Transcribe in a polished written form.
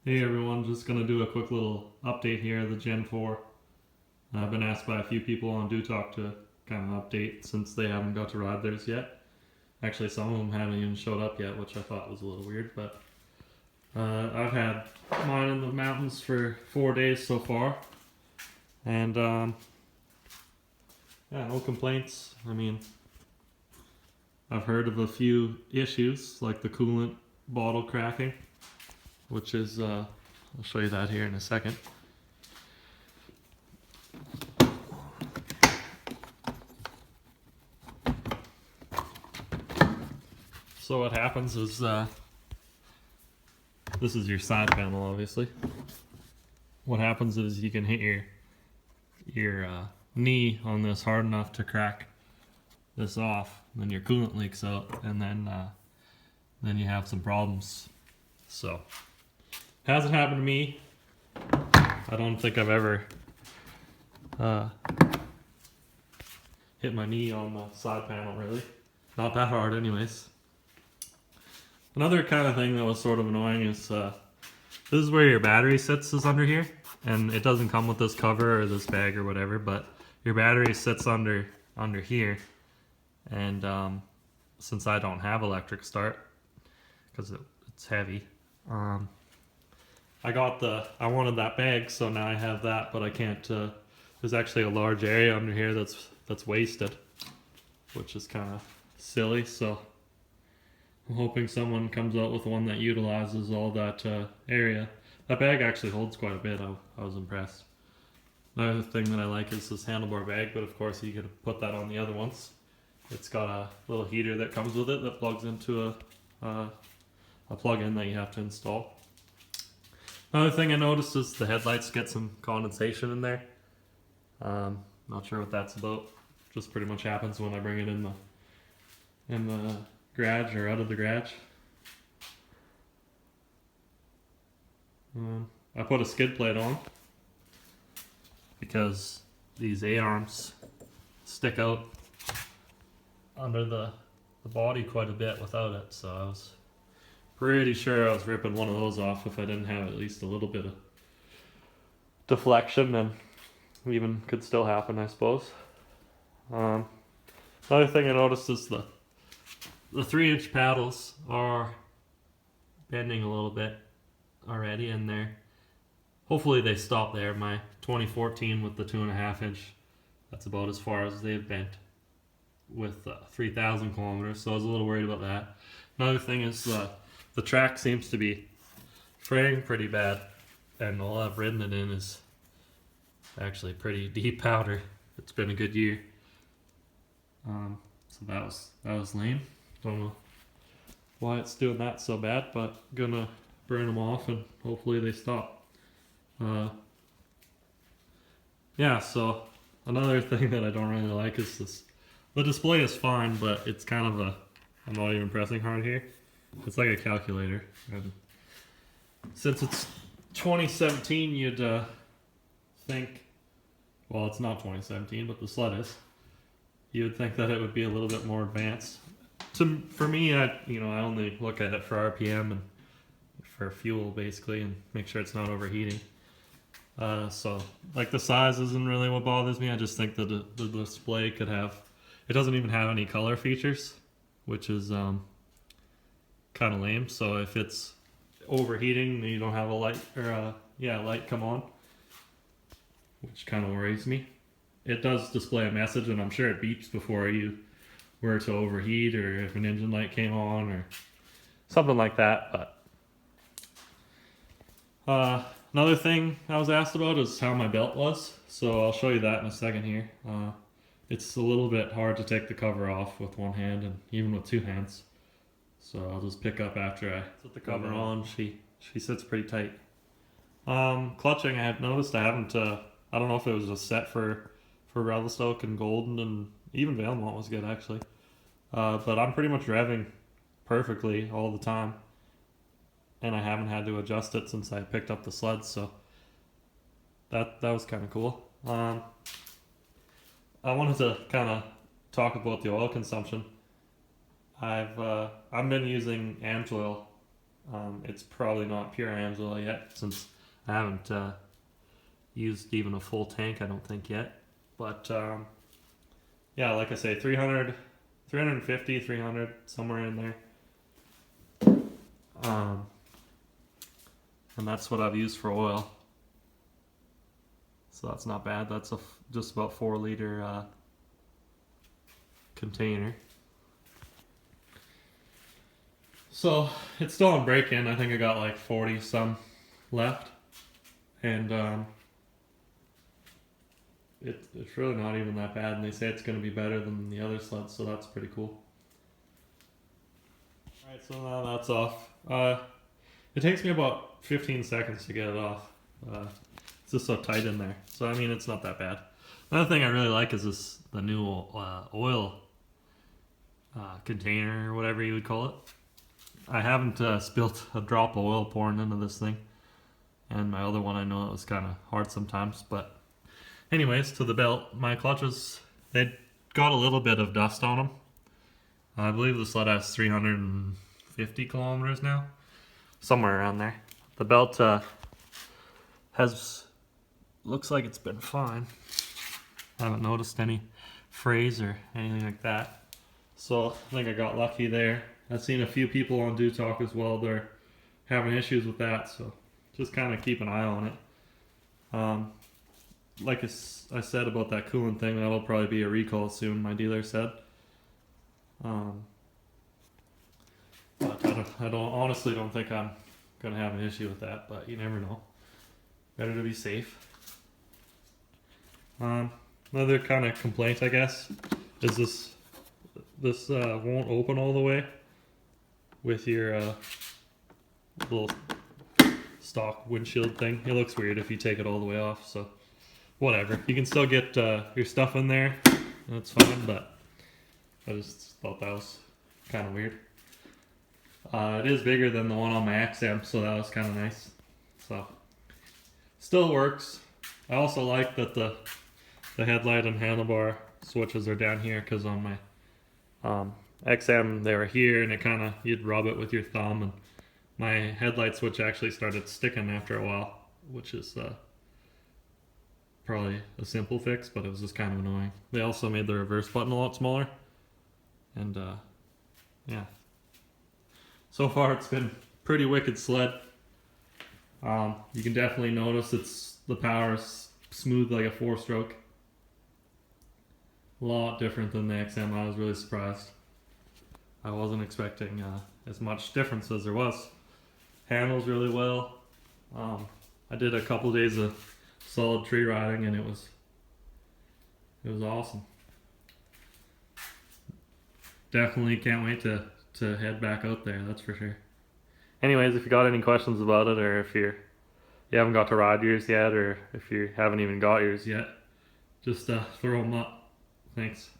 Hey everyone, just going to do a quick little update here of the Gen 4. I've been asked by a few people on Do Talk to kind of update since they haven't got to ride theirs yet. Actually, some of them haven't even showed up yet, which I thought was a little weird, but I've had mine in the mountains for 4 days so far. And yeah, no complaints. I mean, I've heard of a few issues like the coolant bottle cracking, which is, I'll show you that here in a second. So what happens is, this is your side panel obviously. What happens is you can hit your knee on this hard enough to crack this off, then your coolant leaks out, and then you have some problems. So, hasn't happened to me. I don't think I've ever hit my knee on the side panel really. Not that hard anyways. Another kind of thing that was sort of annoying is this is where your battery sits, is under here. And it doesn't come with this cover or this bag or whatever, but your battery sits under here. And since I don't have electric start, because it's heavy, I wanted that bag, so now I have that, but I can't, there's actually a large area under here that's wasted, which is kind of silly, so I'm hoping someone comes out with one that utilizes all that area. That bag actually holds quite a bit. I was impressed. Another thing that I like is this handlebar bag, but of course you could put that on the other ones. It's got a little heater that comes with it that plugs into a plug-in that you have to install. Another thing I noticed is the headlights get some condensation in there. Not sure what that's about. Just pretty much happens when I bring it in the garage or out of the garage. I put a skid plate on because these A-arms stick out under the body quite a bit without it, so I was pretty sure I was ripping one of those off if I didn't have at least a little bit of deflection, and even could still happen, I suppose. Another thing I noticed is the 3-inch paddles are bending a little bit already, and hopefully they stop there. My 2014 with the 2.5-inch, that's about as far as they've bent with 3,000 kilometers, so I was a little worried about that. Another thing is the track seems to be fraying pretty bad, and all I've ridden it in is actually pretty deep powder. It's been a good year. So that was lame. Don't know why it's doing that so bad, but gonna burn them off and hopefully they stop. Yeah, so another thing that I don't really like is this. The display is fine, but it's kind of I'm not even pressing hard here. It's like a calculator. And since it's 2017, you'd think, well, it's not 2017, but the sled is. You would think that it would be a little bit more advanced. For me, I only look at it for RPM and for fuel basically, and make sure it's not overheating. So like the size isn't really what bothers me. I just think that the display could have. It doesn't even have any color features, which is kind of lame. So if it's overheating, then you don't have a light or light come on, which kind of worries me. It does display a message, and I'm sure it beeps before you were to overheat, or if an engine light came on, or something like that. But another thing I was asked about is how my belt was. So I'll show you that in a second here. It's a little bit hard to take the cover off with one hand, and even with two hands. So I'll just pick up after I put the cover on. She sits pretty tight. Clutching, I have noticed I haven't. I don't know if it was just set for Revelstoke and Golden, and even Valemont was good actually. But I'm pretty much revving perfectly all the time, and I haven't had to adjust it since I picked up the sled. So that was kind of cool. I wanted to kind of talk about the oil consumption. I've been using Amsoil It's probably not pure Amsoil yet, since I haven't used even a full tank, I don't think yet. But yeah, like I say, 300, 350, 300, somewhere in there. And that's what I've used for oil. So that's not bad. That's just about 4 liter container. So it's still on break-in. I think I got like 40 some left. And it's really not even that bad. And they say it's going to be better than the other sleds, so that's pretty cool. Alright, so now that's off. It takes me about 15 seconds to get it off. It's just so tight in there. So I mean, it's not that bad. Another thing I really like is the new oil container, or whatever you would call it. I haven't spilt a drop of oil pouring into this thing. And my other one, I know it was kind of hard sometimes. But anyways, to the belt, my clutches, they got a little bit of dust on them. I believe the sled has 350 kilometers now. Somewhere around there. The belt looks like it's been fine. I haven't noticed any frays or anything like that. So I think I got lucky there. I've seen a few people on Do Talk as well. They're having issues with that, so just kind of keep an eye on it. Like I said about that coolant thing, that'll probably be a recall soon, my dealer said. But I honestly don't think I'm gonna have an issue with that, but you never know. Better to be safe. Another kind of complaint, I guess, is this won't open all the way with your little stock windshield thing. It looks weird if you take it all the way off, so whatever. You can still get your stuff in there, that's fine, but I just thought that was kind of weird. It is bigger than the one on my XM, so that was kind of nice. So, still works. I also like that the headlight and handlebar switches are down here, because on my XM they were here, and it kind of, you'd rub it with your thumb, and my headlight switch actually started sticking after a while, which is probably a simple fix, but it was just kind of annoying. They also made the reverse button a lot smaller, and yeah. So far it's been pretty wicked sled. You can definitely notice the power is smooth like a 4-stroke. A lot different than the XM. I was really surprised. I wasn't expecting as much difference as there was. Handles really well. I did a couple days of solid tree riding, and it was awesome. Definitely can't wait to head back out there, that's for sure. Anyways, if you got any questions about it, or if you haven't got to ride yours yet, or if you haven't even got yours yet, just throw them up. Thanks.